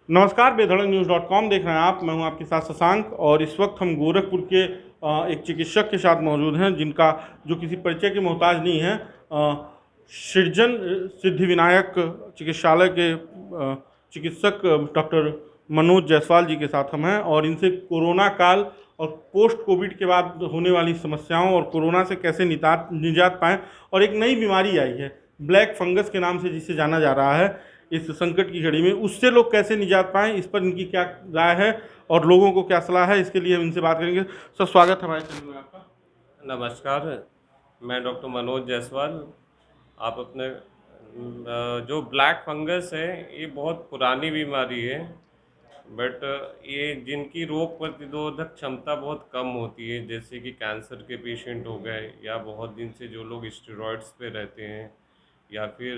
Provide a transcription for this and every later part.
नमस्कार, बेधड़क न्यूज़.com देख रहे हैं आप। मैं हूं आपके साथ शशांक और इस वक्त हम गोरखपुर के एक चिकित्सक के साथ मौजूद हैं जिनका जो किसी परिचय के मोहताज नहीं है। सृजन सिद्धिविनायक चिकित्सालय के चिकित्सक डॉक्टर मनोज जायसवाल जी के साथ हम हैं और इनसे कोरोना काल और पोस्ट कोविड के बाद होने वाली समस्याओं और कोरोना से कैसे निजात पाएँ। और एक नई बीमारी आई है ब्लैक फंगस के नाम से जिसे जाना जा रहा है इस संकट की घड़ी में, उससे लोग कैसे निजात पाएं, इस पर इनकी क्या राय है और लोगों को क्या सलाह है, इसके लिए हम इनसे बात करेंगे। सर, स्वागत है हमारे चैनल में आपका। नमस्कार। मैं डॉक्टर मनोज जायसवाल। आप अपने जो ब्लैक फंगस है ये बहुत पुरानी बीमारी है, बट ये जिनकी रोग प्रतिरोधक क्षमता बहुत कम होती है, जैसे कि कैंसर के पेशेंट हो गए या बहुत दिन से जो लोग स्टेरॉइड्स पे रहते हैं या फिर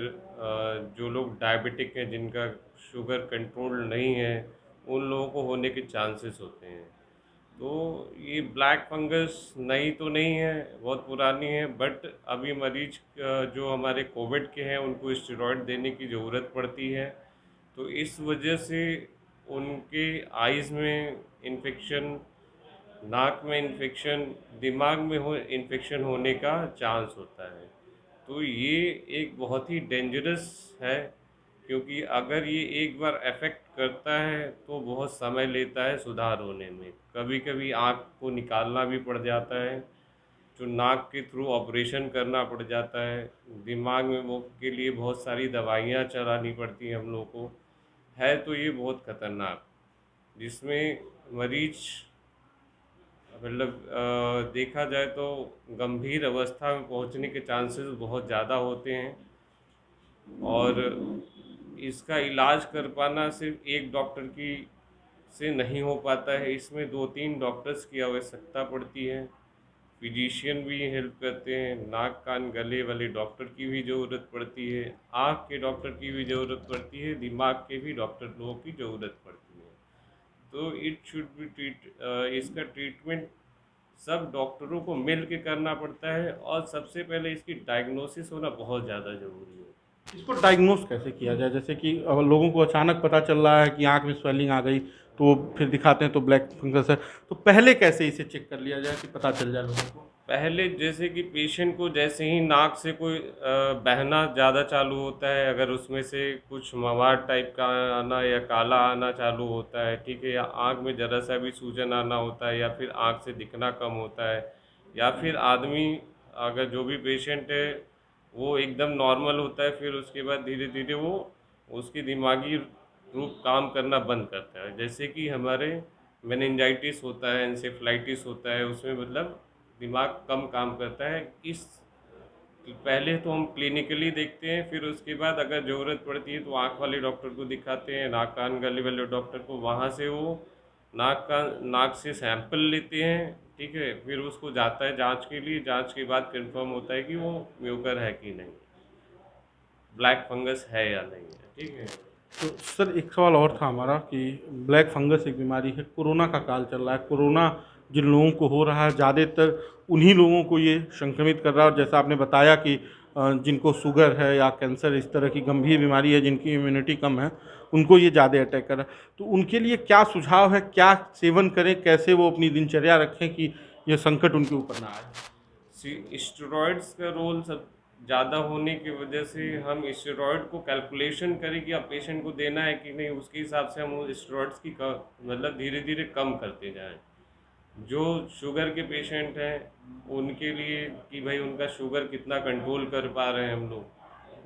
जो लोग डायबिटिक हैं जिनका शुगर कंट्रोल नहीं है, उन लोगों को होने के चांसेस होते हैं। तो ये ब्लैक फंगस नई तो नहीं है, बहुत पुरानी है, बट अभी मरीज जो हमारे कोविड के हैं उनको स्टेरॉइड देने की ज़रूरत पड़ती है। तो इस वजह से उनके आइज़ में इन्फेक्शन, नाक में इन्फेक्शन, दिमाग में हो इन्फेक्शन होने का चांस होता है। तो ये एक बहुत ही डेंजरस है, क्योंकि अगर ये एक बार अफेक्ट करता है तो बहुत समय लेता है सुधार होने में। कभी कभी आँख को निकालना भी पड़ जाता है, जो नाक के थ्रू ऑपरेशन करना पड़ जाता है। दिमाग में वो के लिए बहुत सारी दवाइयाँ चलानी पड़ती हैं हम लोग को। है तो ये बहुत खतरनाक, जिसमें मरीज मतलब देखा जाए तो गंभीर अवस्था में पहुंचने के चांसेस बहुत ज़्यादा होते हैं। और इसका इलाज कर पाना सिर्फ एक डॉक्टर की से नहीं हो पाता है, इसमें दो तीन डॉक्टर्स की आवश्यकता पड़ती है। फिजिशियन भी हेल्प करते हैं, नाक कान गले वाले डॉक्टर की भी ज़रूरत पड़ती है, आँख के डॉक्टर की भी ज़रूरत पड़ती है, दिमाग के भी डॉक्टर लोगों की ज़रूरत पड़ती है। तो इट शुड बी इसका ट्रीटमेंट सब डॉक्टरों को मिल के करना पड़ता है, और सबसे पहले इसकी डायग्नोसिस होना बहुत ज़्यादा ज़रूरी है। इसको डायग्नोस कैसे किया जाए? जैसे कि अब लोगों को अचानक पता चल रहा है कि आंख में स्वेलिंग आ गई, तो फिर दिखाते हैं तो ब्लैक फंगस है। तो पहले कैसे इसे चेक कर लिया जाए कि पता चल जाए लोगों को? पहले जैसे कि पेशेंट को जैसे ही नाक से कोई बहना ज़्यादा चालू होता है, अगर उसमें से कुछ मवाद टाइप का आना या काला आना चालू होता है, ठीक है, या आँख में ज़रा सा भी सूजन आना होता है, या फिर आँख से दिखना कम होता है, या फिर आदमी, अगर जो भी पेशेंट है वो एकदम नॉर्मल होता है, फिर उसके बाद धीरे धीरे वो उसकी दिमागी रूप काम करना बंद करता है। जैसे कि हमारे मेनिंजाइटिस होता है, एंसेफ्लाइटिस होता है, उसमें मतलब दिमाग कम काम करता है। इस पहले तो हम क्लिनिकली देखते हैं, फिर उसके बाद अगर ज़रूरत पड़ती है तो आँख वाले डॉक्टर को दिखाते हैं, नाक कान गले वाले डॉक्टर को। वहाँ से वो नाक से सैंपल लेते हैं, ठीक है, फिर उसको जाता है जांच के लिए। जांच के बाद कंफर्म होता है कि वो म्यूकर है कि नहीं, ब्लैक फंगस है या नहीं है, ठीक है। तो सर, एक सवाल और था हमारा कि ब्लैक फंगस एक बीमारी है, कोरोना का काल चल रहा है, कोरोना जिन लोगों को हो रहा है ज़्यादातर उन्हीं लोगों को ये संक्रमित कर रहा है। और जैसा आपने बताया कि जिनको शुगर है या कैंसर इस तरह की गंभीर बीमारी है, जिनकी इम्यूनिटी कम है, उनको ये ज़्यादा अटैक कर रहा है। तो उनके लिए क्या सुझाव है, क्या सेवन करें, कैसे वो अपनी दिनचर्या रखें कि ये संकट उनके ऊपर ना आए? स्टेरॉइड्स का रोल सब ज़्यादा होने की वजह से हम स्टेरॉइड को कैलकुलेशन करें कि अब पेशेंट को देना है कि नहीं, उसके हिसाब से हम उस स्टेरॉइड्स की मतलब धीरे धीरे कम करते जाएं। जो शुगर के पेशेंट हैं उनके लिए कि भाई उनका शुगर कितना कंट्रोल कर पा रहे हैं हम लोग,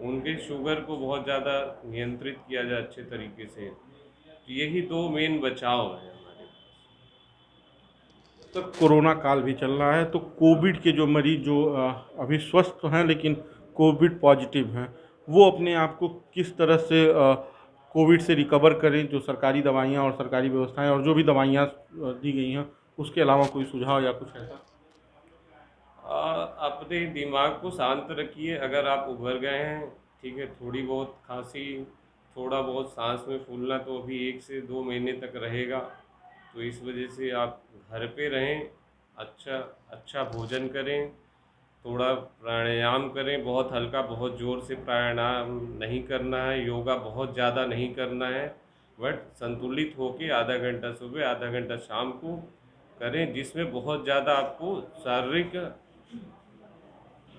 उनके शुगर को बहुत ज़्यादा नियंत्रित किया जाए अच्छे तरीके से। तो यही दो मेन बचाव हैं हमारे। सर, कोरोना काल भी चल रहा है, तो कोविड के जो मरीज जो अभी स्वस्थ तो हैं लेकिन कोविड पॉजिटिव हैं, वो अपने आप को किस तरह से कोविड से रिकवर करें? जो सरकारी दवाइयाँ और सरकारी व्यवस्थाएं और जो भी दवाइयाँ दी गई हैं, उसके अलावा कोई सुझाव या कुछ ऐसा? अपने दिमाग को शांत रखिए। अगर आप उभर गए हैं, ठीक है, थोड़ी बहुत खांसी, थोड़ा बहुत सांस में फूलना तो अभी 1 से 2 महीने तक रहेगा। तो इस वजह से आप घर पे रहें, अच्छा अच्छा भोजन करें, थोड़ा प्राणायाम करें, बहुत हल्का, बहुत ज़ोर से प्राणायाम नहीं करना है, योगा बहुत ज़्यादा नहीं करना है। बट संतुलित होके आधा घंटा सुबह आधा घंटा शाम को करें, जिसमें बहुत ज़्यादा आपको शारीरिक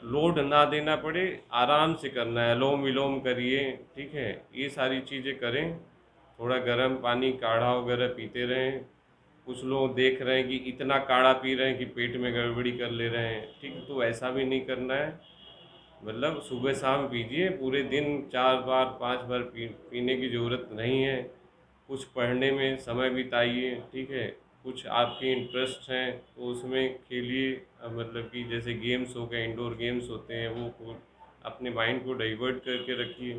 लोड ना देना पड़े, आराम से करना है। अनुलोम विलोम करिए, ठीक है, ये सारी चीज़ें करें। थोड़ा गर्म पानी काढ़ा वगैरह पीते रहें। कुछ लोग देख रहे हैं कि इतना काढ़ा पी रहे हैं कि पेट में गड़बड़ी कर ले रहे हैं, ठीक है, तो ऐसा भी नहीं करना है। मतलब सुबह शाम पीजिए, पूरे दिन 4 बार 5 बार पीने की ज़रूरत नहीं है। कुछ पढ़ने में समय बिताइए, ठीक है, कुछ आपके इंटरेस्ट हैं तो उसमें खेलिए। मतलब कि जैसे गेम्स हो गए, इंडोर गेम्स होते हैं, वो अपने माइंड को डाइवर्ट करके रखिए,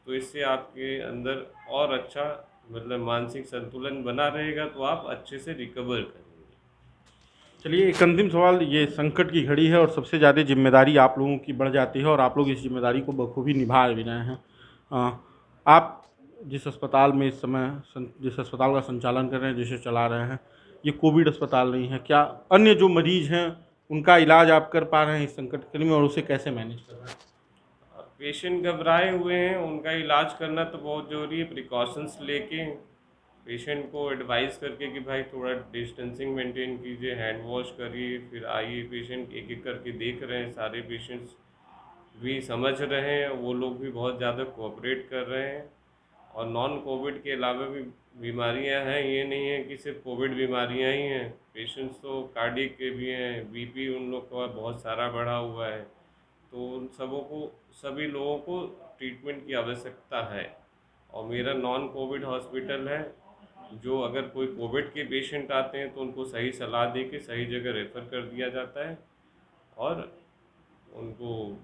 तो इससे आपके अंदर और अच्छा मतलब मानसिक संतुलन बना रहेगा, तो आप अच्छे से रिकवर करेंगे। चलिए, एक अंतिम सवाल, ये संकट की घड़ी है और सबसे ज़्यादा जिम्मेदारी आप लोगों की बढ़ जाती है और आप लोग इस जिम्मेदारी को बखूबी निभा भी रहे हैं। आप जिस अस्पताल में इस समय जिस अस्पताल का संचालन कर रहे हैं, जिसे चला रहे हैं, ये कोविड अस्पताल नहीं है। क्या अन्य जो मरीज हैं उनका इलाज आप कर पा रहे हैं इस संकट काल में, और उसे कैसे मैनेज कर रहे हैं? पेशेंट घबराए हुए हैं, उनका इलाज करना तो बहुत ज़रूरी है। प्रिकॉशंस लेके पेशेंट को एडवाइस करके कि भाई थोड़ा डिस्टेंसिंग मेंटेन कीजिए, हैंड वॉश करिए, फिर आइए। पेशेंट एक एक करके देख रहे हैं, सारे पेशेंट्स भी समझ रहे हैं, वो लोग भी बहुत ज़्यादा कोऑपरेट कर रहे हैं। और नॉन कोविड के अलावा भी बीमारियां हैं, ये नहीं है कि सिर्फ कोविड बीमारियां ही हैं। पेशेंट्स तो कार्डियक के भी हैं, बीपी उन लोग का बहुत सारा बढ़ा हुआ है, तो उन सभी लोगों को ट्रीटमेंट की आवश्यकता है। और मेरा नॉन कोविड हॉस्पिटल है, जो अगर कोई कोविड के पेशेंट आते हैं तो उनको सही सलाह दे के सही जगह रेफ़र कर दिया जाता है, और उनको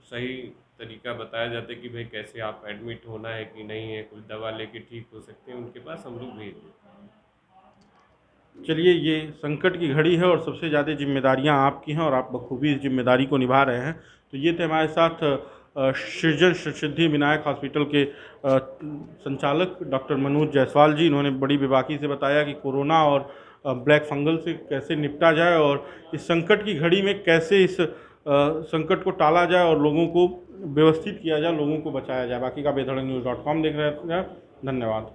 सही तरीका बताया जाता है कि भाई कैसे आप एडमिट होना है कि नहीं है, कुछ दवा लेके ठीक हो सकते हैं, उनके पास हम लोग भेज देते हैं। चलिए, ये संकट की घड़ी है और सबसे ज़्यादा जिम्मेदारियां आपकी हैं और आप बखूबी इस जिम्मेदारी को निभा रहे हैं। तो ये थे हमारे साथ सृजन सिद्धि विनायक हॉस्पिटल के संचालक डॉक्टर मनोज जायसवाल जी। इन्होंने बड़ी बेबाकी से बताया कि कोरोना और ब्लैक फंगल से कैसे निपटा जाए और इस संकट की घड़ी में कैसे इस संकट को टाला जाए और लोगों को व्यवस्थित किया जाए, लोगों को बचाया जाए। बाकी का बेधड़क न्यूज़.com देख रहे हैं। धन्यवाद।